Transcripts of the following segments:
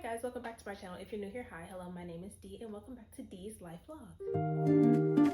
guys, welcome back to my channel. If you're new here, hi, hello, my name is Dee and welcome back to Dee's Life Vlog.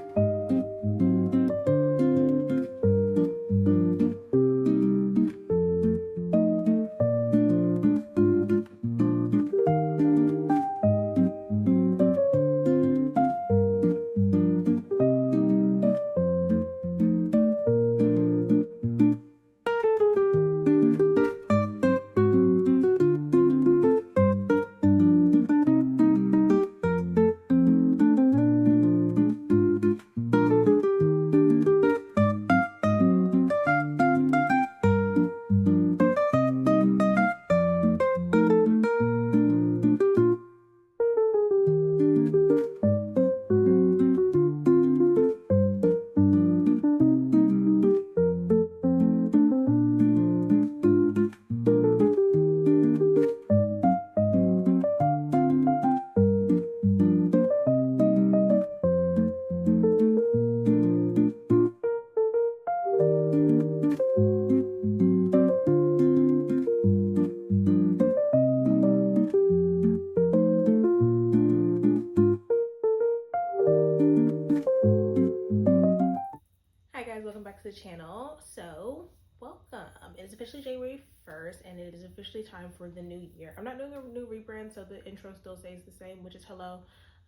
Hi guys, welcome back to the channel. So welcome. It is officially January 1st and it is officially time for the new year. I'm not doing a new rebrand, so the intro still stays the same, which is hello,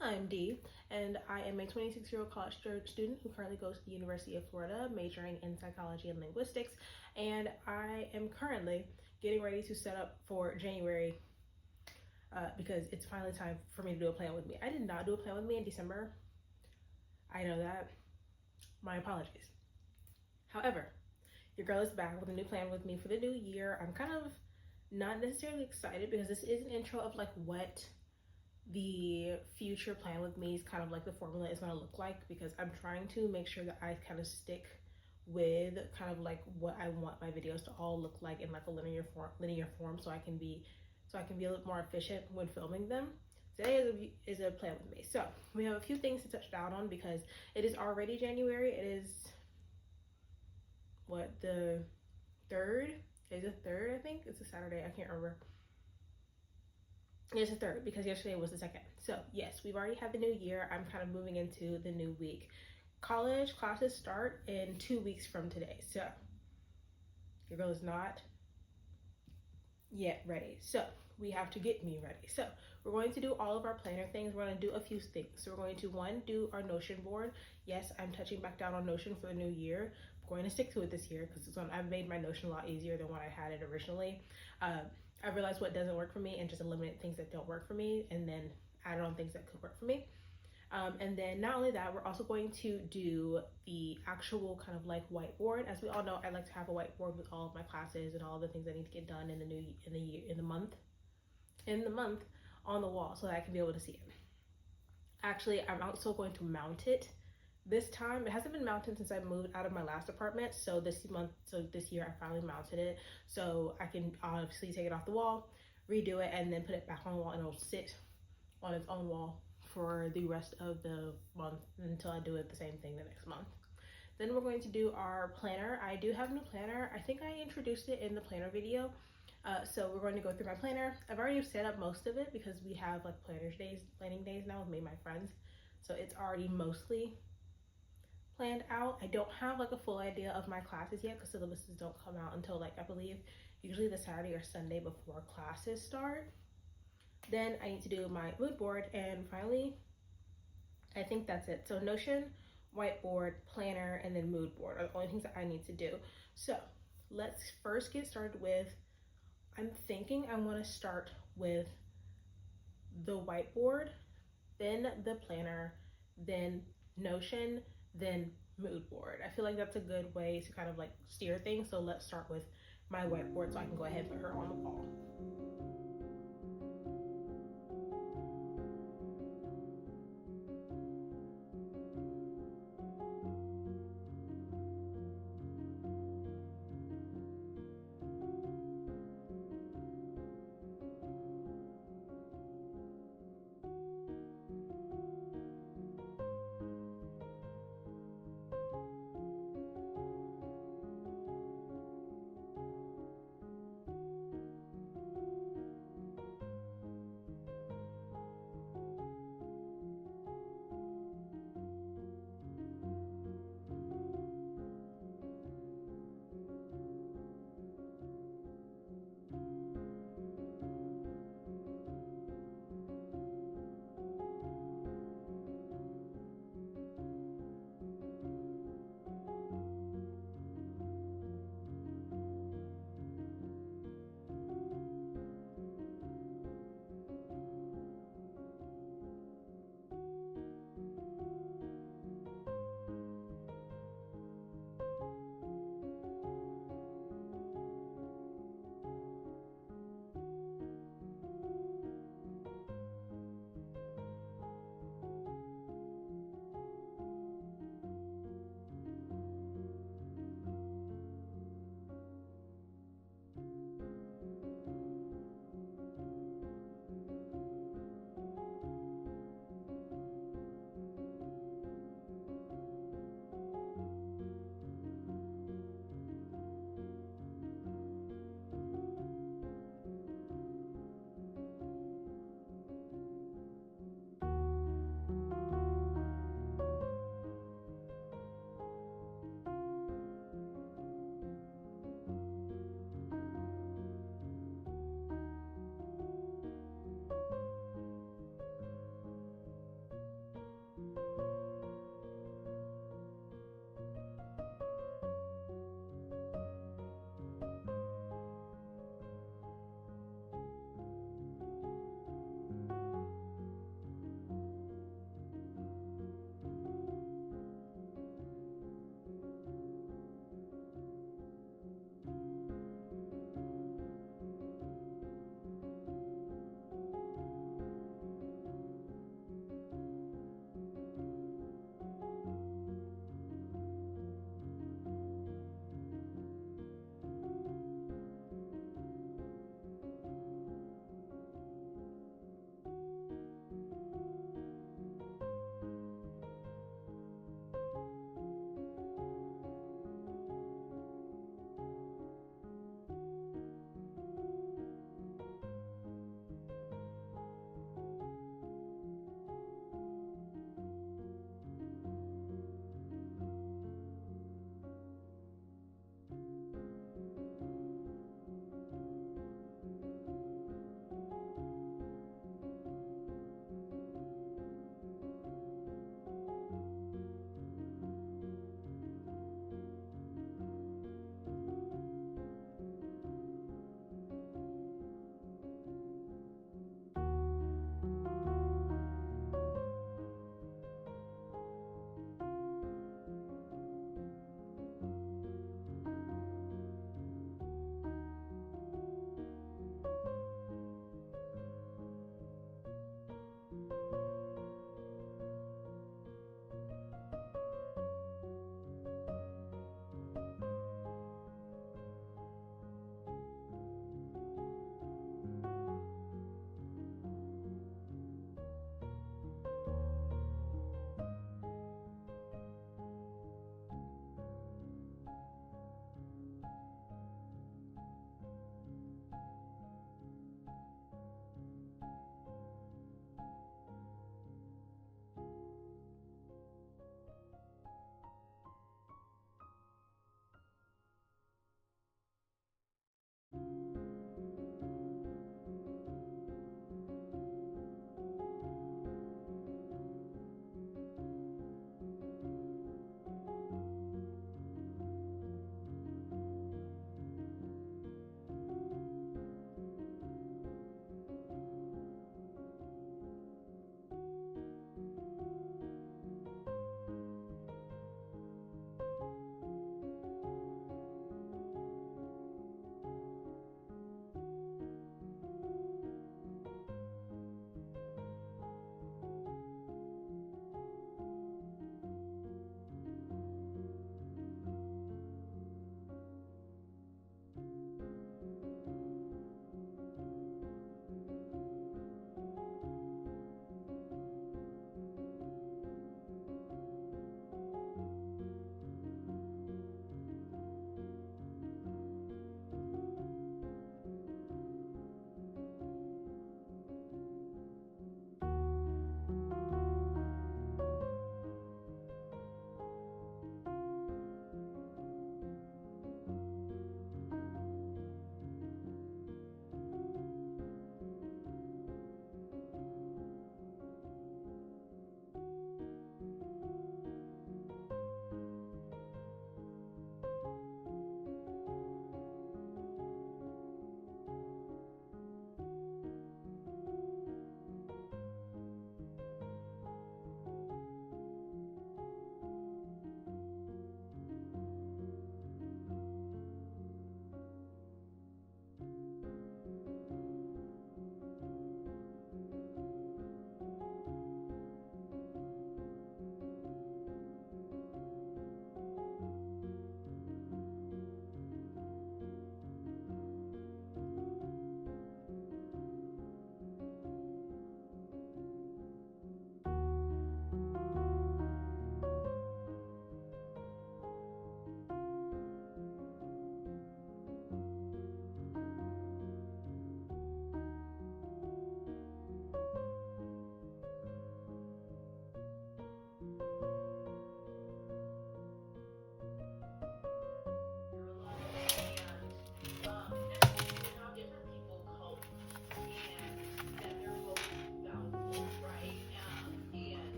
I'm Dee, and I am a 26-year-old college student who currently goes to the University of Florida, majoring in psychology and linguistics, and I am currently getting ready to set up for January because it's finally time for me to do a plan with me. I did not do a plan with me in December. I know that. My apologies. However, your girl is back with a new plan with me for the new year. I'm kind of not necessarily excited because this is an intro of like what the future plan with me is kind of like the formula is going to look like, because I'm trying to make sure that I kind of stick with kind of like what I want my videos to all look like in like a linear form so I can be a little more efficient when filming them. Today is a plan with me. So we have a few things to touch down on because it is already January. It is what, the 3rd? Is it 3rd? I think it's a Saturday. I can't remember. It's the 3rd because yesterday was the 2nd. So yes, we've already had the new year. I'm kind of moving into the new week. College classes start in 2 weeks from today. So your girl is not yet ready. So we have to get me ready. So we're going to do all of our planner things. We're going to do a few things. So we're going to, one, do our Notion board. Yes, I'm touching back down on Notion for the new year. I'm going to stick to it this year because I've made my Notion a lot easier than when I had it originally. I realized what doesn't work for me and just eliminate things that don't work for me and then add on things that could work for me. And then not only that, we're also going to do the actual kind of like whiteboard. As we all know, I like to have a whiteboard with all of my classes and all the things I need to get done in the month on the wall so that I can be able to see it. Actually, I'm also going to mount it this time. It hasn't been mounted since I moved out of my last apartment. So this year I finally mounted it. So I can obviously take it off the wall, redo it, and then put it back on the wall, and it'll sit on its own wall for the rest of the month until I do it the same thing the next month. Then we're going to do our planner. I do have a new planner. I think I introduced it in the planner video. So we're going to go through my planner. I've already set up most of it because we have like planning days now with me and my friends. So it's already mostly planned out. I don't have like a full idea of my classes yet because syllabuses don't come out until like, I believe, usually the Saturday or Sunday before classes start. Then I need to do my mood board, and finally, I think that's it. So Notion, whiteboard, planner, and then mood board are the only things that I need to do. So let's first get started with, I'm thinking I want to start with the whiteboard, then the planner, then Notion, then mood board. I feel like that's a good way to kind of like steer things. So let's start with my whiteboard so I can go ahead and put her on the wall.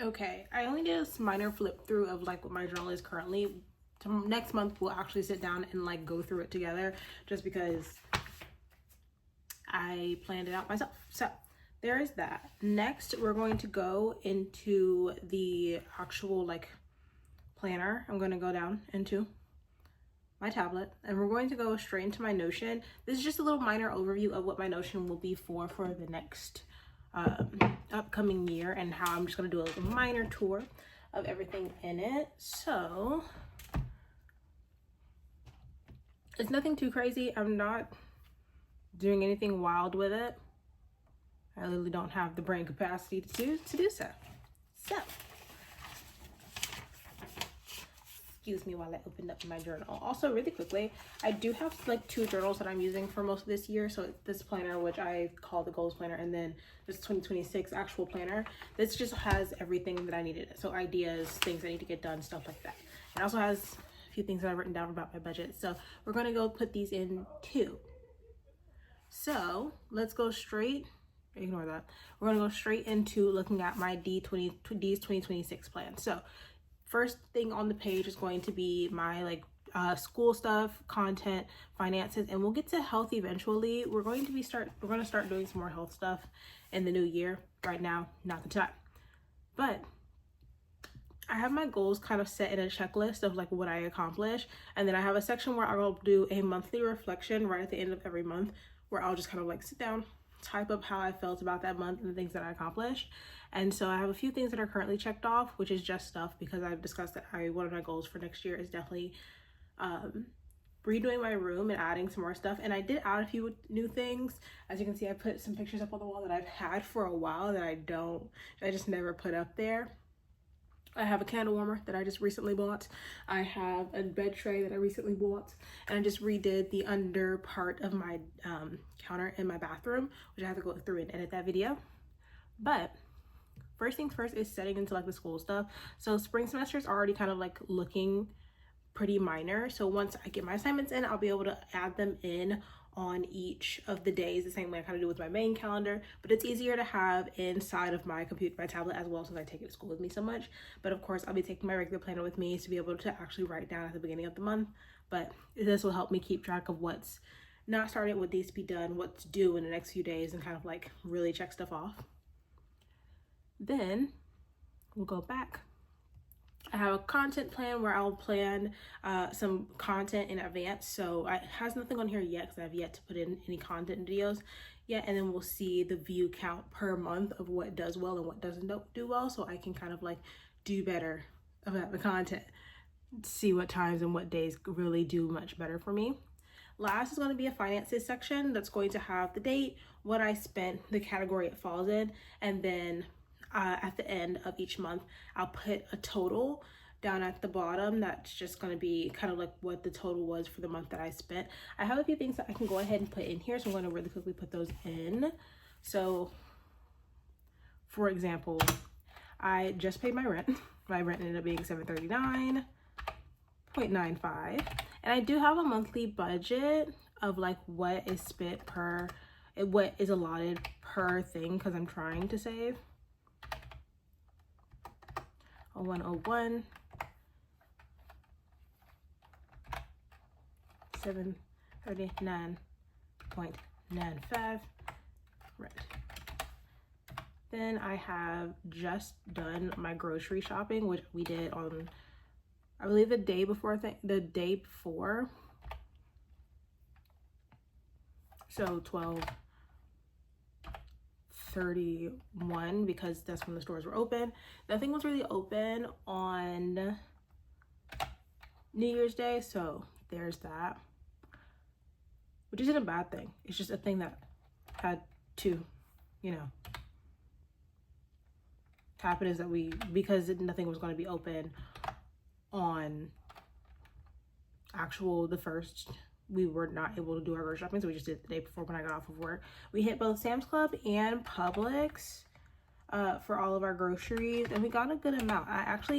Okay, I only did a minor flip through of like what my journal is currently. Next month we'll actually sit down and like go through it together, just because I planned it out myself. So there is that. Next, we're going to go into the actual like planner. I'm going to go down into my tablet and we're going to go straight into my Notion. This is just a little minor overview of what my Notion will be for the next upcoming year, and how I'm just going to do a little minor tour of everything in it. So it's nothing too crazy. I'm not doing anything wild with it. I literally don't have the brain capacity to do so. So excuse me while I opened up my journal. Also, really quickly, I do have like 2 journals that I'm using for most of this year. So this planner, which I call the goals planner, and then this 2026 actual planner. This just has everything that I needed. So ideas, things I need to get done, stuff like that. It also has a few things that I've written down about my budget. So we're gonna go put these in too. So let's go straight, ignore that. We're gonna go straight into looking at my D's 2026 plan. So first thing on the page is going to be my like school stuff, content, finances, and we'll get to health eventually. We're going to start doing some more health stuff in the new year. Right now, not the time. But I have my goals kind of set in a checklist of like what I accomplish, and then I have a section where I will do a monthly reflection right at the end of every month, where I'll just kind of like sit down, type up how I felt about that month and the things that I accomplished. And so I have a few things that are currently checked off, which is just stuff because I've discussed that one of my goals for next year is definitely redoing my room and adding some more stuff. And I did add a few new things. As you can see, I put some pictures up on the wall that I've had for a while that I just never put up there. I have a candle warmer that I just recently bought. I have a bed tray that I recently bought, and I just redid the under part of my counter in my bathroom, which I have to go through and edit that video. But first things first is setting into like the school stuff. So spring semester is already kind of like looking pretty minor. So once I get my assignments in, I'll be able to add them in on each of the days, the same way I kind of do with my main calendar, but it's easier to have inside of my computer, my tablet as well, since I take it to school with me so much. But of course, I'll be taking my regular planner with me to be able to actually write down at the beginning of the month. But this will help me keep track of what's not started, what needs to be done, what's due in the next few days, and kind of like really check stuff off. Then we'll go back. I have a content plan where I'll plan some content in advance. So it has nothing on here yet because I've yet to put in any content videos yet. And then we'll see the view count per month of what does well and what doesn't do well. So I can kind of like do better about the content, see what times and what days really do much better for me. Last is going to be a finances section that's going to have the date, what I spent, the category it falls in, and then at the end of each month, I'll put a total down at the bottom. That's just going to be kind of like what the total was for the month that I spent. I have a few things that I can go ahead and put in here, so I'm going to really quickly put those in. So, for example, I just paid my rent. My rent ended up being $739.95, and I do have a monthly budget of like what is spent what is allotted per thing, because I'm trying to save. 0101 739.95 rent. Then I have just done my grocery shopping, which we did on, I believe, the day before. So 12:31, because that's when the stores were open. Nothing was really open on New Year's Day, so there's that, which isn't a bad thing. It's just a thing that had to, happen, is that because nothing was going to be open on the first, we were not able to do our grocery shopping, so we just did it the day before when I got off of work. We hit both Sam's Club and Publix for all of our groceries, and we got a good amount.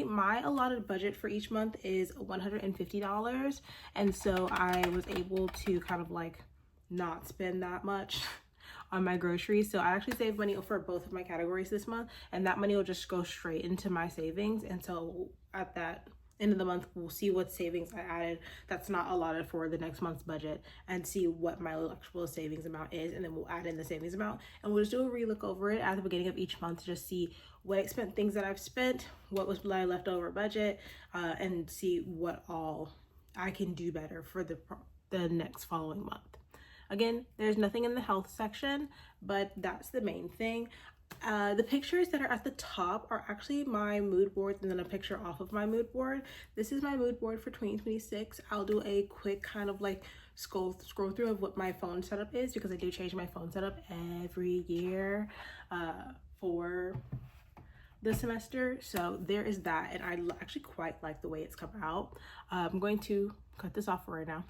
My allotted budget for each month is $150, and so I was able to kind of like not spend that much on my groceries. So I actually saved money for both of my categories this month, and that money will just go straight into my savings. And so at that end of the month, we'll see what savings I added that's not allotted for the next month's budget, and see what my actual savings amount is, and then we'll add in the savings amount, and we'll just do a relook over it at the beginning of each month to just see what I spent, things that I've spent, what was my leftover budget, and see what all I can do better for the next following month. Again, there's nothing in the health section, but that's the main thing. The pictures that are at the top are actually my mood boards, and then a picture off of my mood board. This is my mood board for 2026. I'll do a quick kind of like scroll through of what my phone setup is, because I do change my phone setup every year for the semester. So there is that, and I actually quite like the way it's come out. I'm going to cut this off for right now.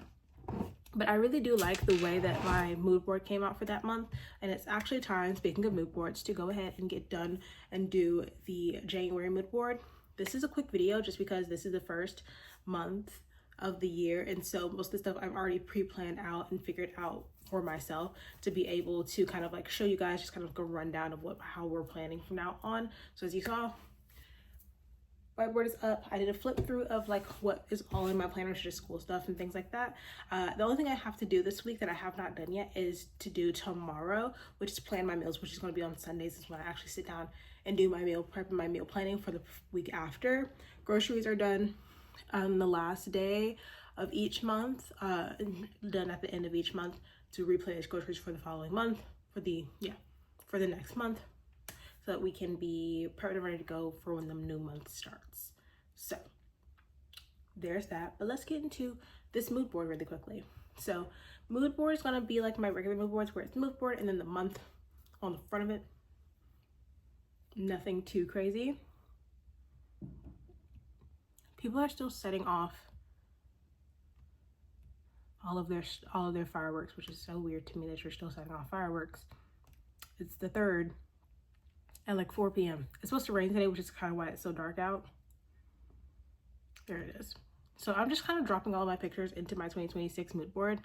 But I really do like the way that my mood board came out for that month. And it's actually time, speaking of mood boards, to go ahead and get done and do the January mood board. This is a quick video just because this is the first month of the year. And so most of the stuff I've already pre-planned out and figured out for myself to be able to kind of like show you guys just kind of like a rundown of how we're planning from now on. So as you saw, whiteboard is up. I did a flip through of like what is all in my planner, just school stuff and things like that. The only thing I have to do this week that I have not done yet is to do tomorrow, which is plan my meals, which is going to be on Sundays, is when I actually sit down and do my meal prep and my meal planning for the week after. Groceries are done on the last day of each month, done at the end of each month to replenish groceries for the following month, for the next month, so that we can be prepped and ready to go for when the new month starts. So there's that. But let's get into this mood board really quickly. So mood board is gonna be like my regular mood boards, where it's mood board and then the month on the front of it. Nothing too crazy. People are still setting off all of their fireworks, which is so weird to me that you're still setting off fireworks. It's the 3rd. At like 4 p.m. It's supposed to rain today, which is kind of why it's so dark out. There it is. So I'm just kind of dropping all of my pictures into my 2026 mood board.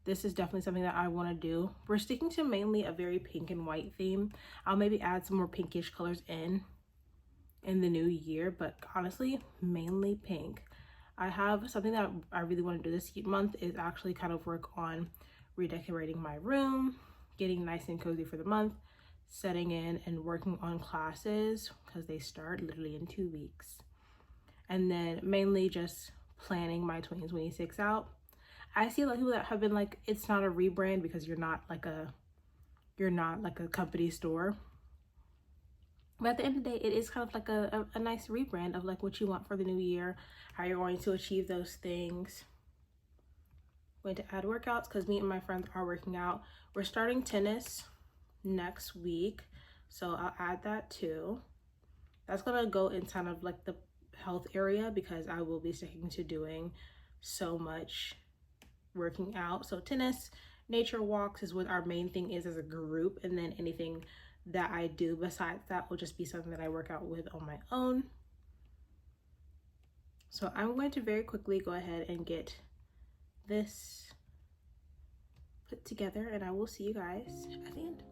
This is definitely something that I want to do. We're sticking to mainly a very pink and white theme. I'll maybe add some more pinkish colors in the new year, but honestly, mainly pink. I have something that I really want to do this month is actually kind of work on redecorating my room, getting nice and cozy for the month, setting in and working on classes because they start literally in 2 weeks, and then mainly just planning my 2026 out. I see a lot of people that have been like, it's not a rebrand because you're not like a company store, but at the end of the day, it is kind of like a nice rebrand of like what you want for the new year, how you're going to achieve those things. I'm going to add workouts because me and my friends are working out. We're starting tennis next week, so I'll add that too. That's gonna go in kind of like the health area because I will be sticking to doing so much working out. So tennis, nature walks is what our main thing is as a group, and then anything that I do besides that will just be something that I work out with on my own. So I'm going to very quickly go ahead and get this put together, and I will see you guys at the end.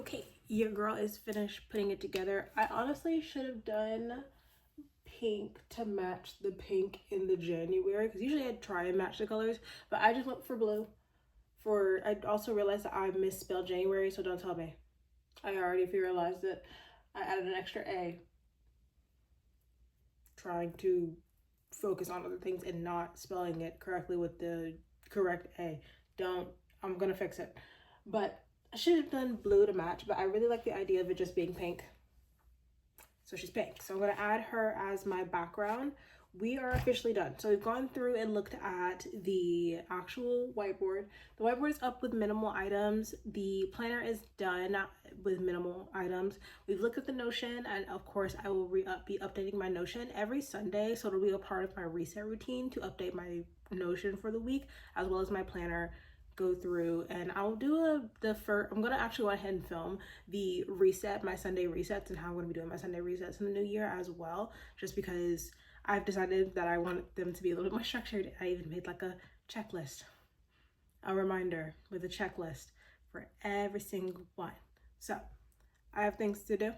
Okay, your girl is finished putting it together. I honestly should have done pink to match the pink in the January, because usually I'd try and match the colors, but I just went for blue. I also realized that I misspelled January, so don't tell me. I already realized that I added an extra A, trying to focus on other things and not spelling it correctly with the correct A. I'm gonna fix it. But I should have done blue to match, but I really like the idea of it just being pink. So she's pink. So I'm gonna add her as my background. We are officially done. So we've gone through and looked at the actual whiteboard. The whiteboard is up with minimal items. The planner is done with minimal items. We've looked at the Notion, and of course I will be updating my Notion every Sunday. So it'll be a part of my reset routine to update my Notion for the week, as well as my planner. Go through, and I'll do I'm gonna actually go ahead and film the reset, my Sunday resets, and how I'm gonna be doing my Sunday resets in the new year as well, just because I've decided that I want them to be a little bit more structured. I even made like a checklist, a reminder with a checklist for every single one. So I have things to do.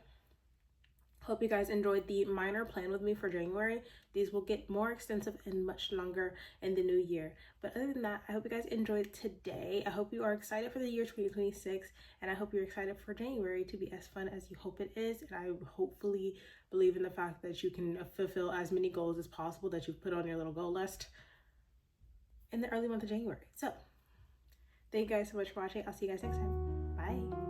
Hope you guys enjoyed the minor plan with me for January. These will get more extensive and much longer in the new year. But other than that, I hope you guys enjoyed today. I hope you are excited for the year 2026, and I hope you're excited for January to be as fun as you hope it is. And I hopefully believe in the fact that you can fulfill as many goals as possible that you've put on your little goal list in the early month of January. So thank you guys so much for watching. I'll see you guys next time. Bye.